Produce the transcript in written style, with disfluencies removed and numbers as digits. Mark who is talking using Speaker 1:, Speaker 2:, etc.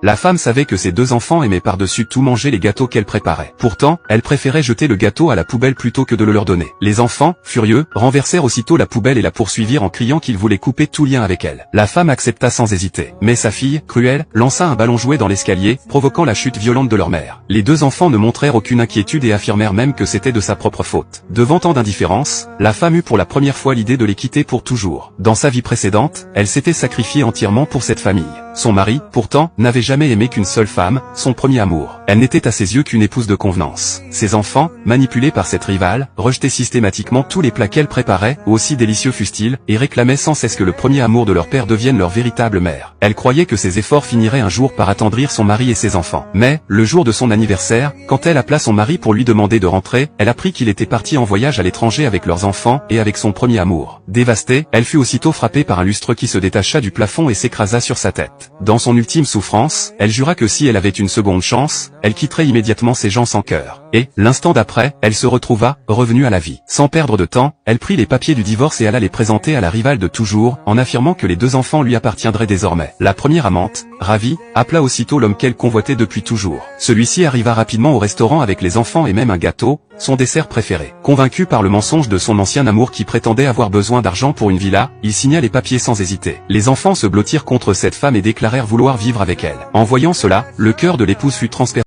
Speaker 1: La femme savait que ses deux enfants aimaient par-dessus tout manger les gâteaux qu'elle préparait. Pourtant, elle préférait jeter le gâteau à la poubelle plutôt que de le leur donner. Les enfants, furieux, renversèrent aussitôt la poubelle et la poursuivirent en criant qu'ils voulaient couper tout lien avec elle. La femme accepta sans hésiter. Mais sa fille, cruelle, lança un ballon jouet dans l'escalier, provoquant la chute violente de leur mère. Les deux enfants ne montrèrent aucune inquiétude et affirmèrent même que c'était de sa propre faute. Devant tant d'indifférence, la femme eut pour la première fois l'idée de les quitter pour toujours. Dans sa vie précédente, elle s'était sacrifiée entièrement pour cette famille. Son mari, pourtant, n'avait jamais aimé qu'une seule femme, son premier amour. Elle n'était à ses yeux qu'une épouse de convenance. Ses enfants, manipulés par cette rivale, rejetaient systématiquement tous les plats qu'elle préparait, aussi délicieux fussent-ils, et réclamaient sans cesse que le premier amour de leur père devienne leur véritable mère. Elle croyait que ses efforts finiraient un jour par attendrir son mari et ses enfants. Mais, le jour de son anniversaire, quand elle appela son mari pour lui demander de rentrer, elle apprit qu'il était parti en voyage à l'étranger avec leurs enfants et avec son premier amour. Dévastée, elle fut aussitôt frappée par un lustre qui se détacha du plafond et s'écrasa sur sa tête. Dans son ultime souffrance, elle jura que si elle avait une seconde chance, elle quitterait immédiatement ces gens sans cœur. Et, l'instant d'après, elle se retrouva, revenue à la vie. Sans perdre de temps, elle prit les papiers du divorce et alla les présenter à la rivale de toujours, en affirmant que les deux enfants lui appartiendraient désormais. La première amante, ravie, appela aussitôt l'homme qu'elle convoitait depuis toujours. Celui-ci arriva rapidement au restaurant avec les enfants et même un gâteau, son dessert préféré. Convaincu par le mensonge de son ancien amour qui prétendait avoir besoin d'argent pour une villa, il signa les papiers sans hésiter. Les enfants se blottirent contre cette femme et déclarèrent vouloir vivre avec elle. En voyant cela, le cœur de l'épouse fut transpercé.